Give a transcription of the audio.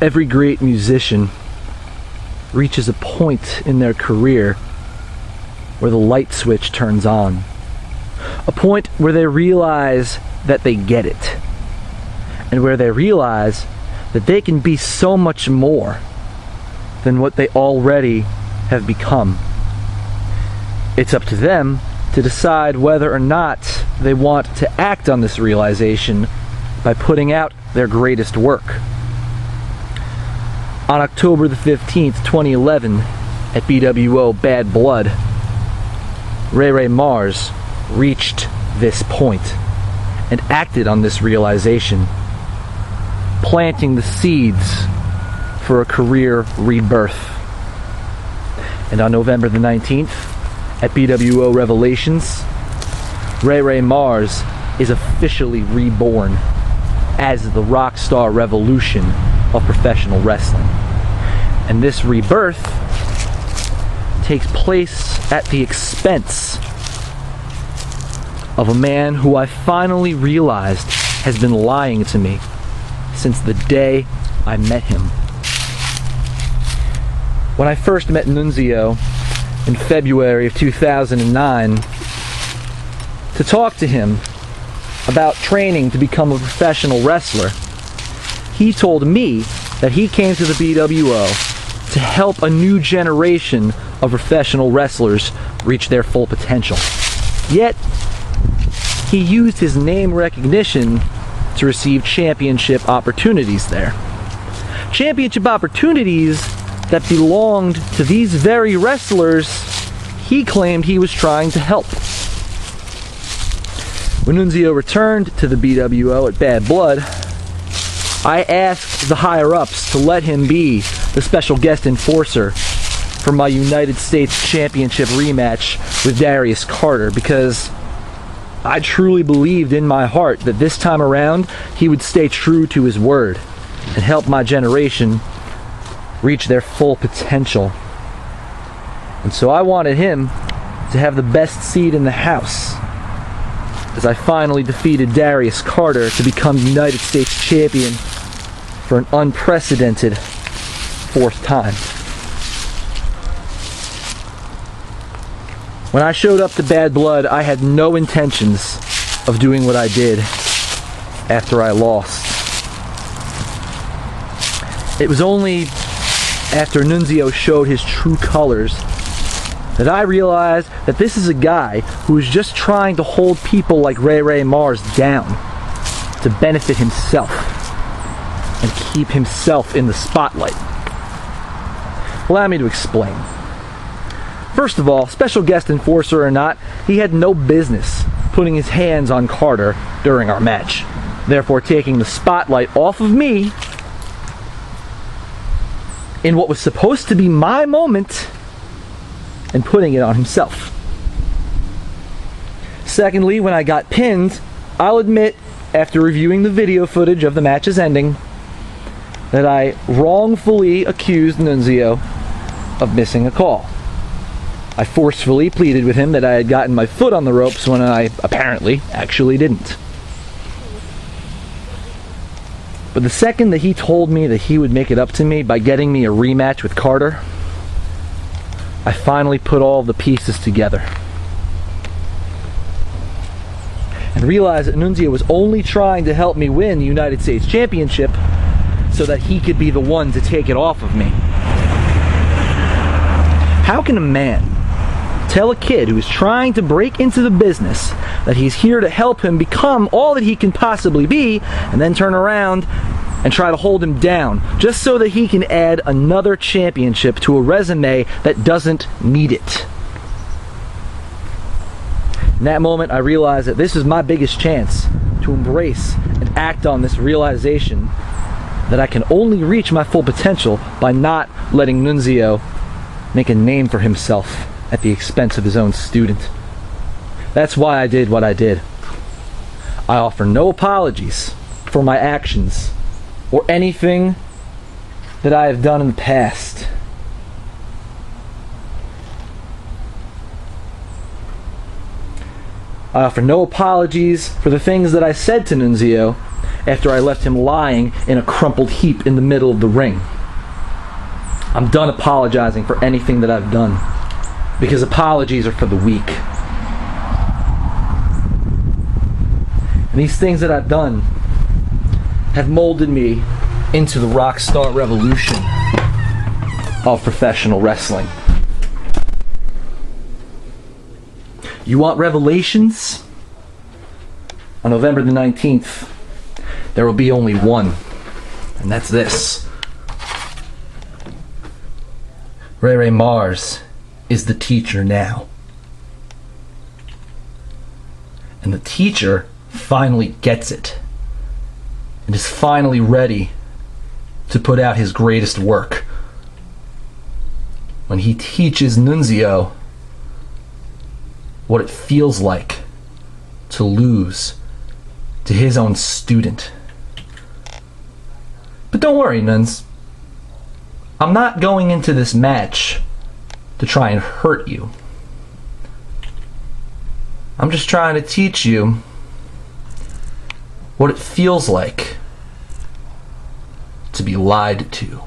Every great musician reaches a point in their career where the light switch turns on. A point where they realize that they get it. And where they realize that they can be so much more than what they already have become. It's up to them to decide whether or not they want to act on this realization by putting out their greatest work. On October the 15th, 2011, at BWO Bad Blood, Ray Mars reached this point and acted on this realization, planting the seeds for a career rebirth. And on November the 19th, at BWO Revelations, Ray Mars is officially reborn as the Rockstar Revolution of professional wrestling. And this rebirth takes place at the expense of a man who I finally realized has been lying to me since the day I met him. When I first met Nunzio in February of 2009 to talk to him about training to become a professional wrestler, he told me that he came to the BWO to help a new generation of professional wrestlers reach their full potential. Yet, he used his name recognition to receive championship opportunities there. Championship opportunities that belonged to these very wrestlers he claimed he was trying to help. When Nunzio returned to the BWO at Bad Blood, I asked the higher-ups to let him be the special guest enforcer for my United States Championship rematch with Darius Carter, because I truly believed in my heart that this time around he would stay true to his word and help my generation reach their full potential. And so I wanted him to have the best seat in the house as I finally defeated Darius Carter to become United States Champion for an unprecedented fourth time. When I showed up to Bad Blood, I had no intentions of doing what I did after I lost. It was only after Nunzio showed his true colors that I realized that this is a guy who is just trying to hold people like Ray Mars down to benefit himself and keep himself in the spotlight. Allow me to explain. First of all, special guest enforcer or not, he had no business putting his hands on Carter during our match, therefore taking the spotlight off of me in what was supposed to be my moment and putting it on himself. Secondly, when I got pinned, I'll admit, after reviewing the video footage of the match's ending, that I wrongfully accused Nunzio of missing a call. I forcefully pleaded with him that I had gotten my foot on the ropes when I apparently actually didn't. But the second that he told me that he would make it up to me by getting me a rematch with Carter, I finally put all the pieces together and realized that Nunzio was only trying to help me win the United States Championship so that he could be the one to take it off of me. How can a man tell a kid who is trying to break into the business that he's here to help him become all that he can possibly be, and then turn around and try to hold him down just so that he can add another championship to a resume that doesn't need it? In that moment, I realized that this is my biggest chance to embrace and act on this realization that I can only reach my full potential by not letting Nunzio make a name for himself at the expense of his own student. That's why I did what I did. I offer no apologies for my actions or anything that I have done in the past. I offer no apologies for the things that I said to Nunzio after I left him lying in a crumpled heap in the middle of the ring. I'm done apologizing for anything that I've done, because apologies are for the weak. And these things that I've done have molded me into the rock star revolution of professional wrestling. You want revelations? On November the 19th, there will be only one, and that's this. Ray Mars is the teacher now. And the teacher finally gets it, and is finally ready to put out his greatest work when he teaches Nunzio what it feels like to lose to his own student. But don't worry, Nuns. I'm not going into this match to try and hurt you. I'm just trying to teach you what it feels like to be lied to.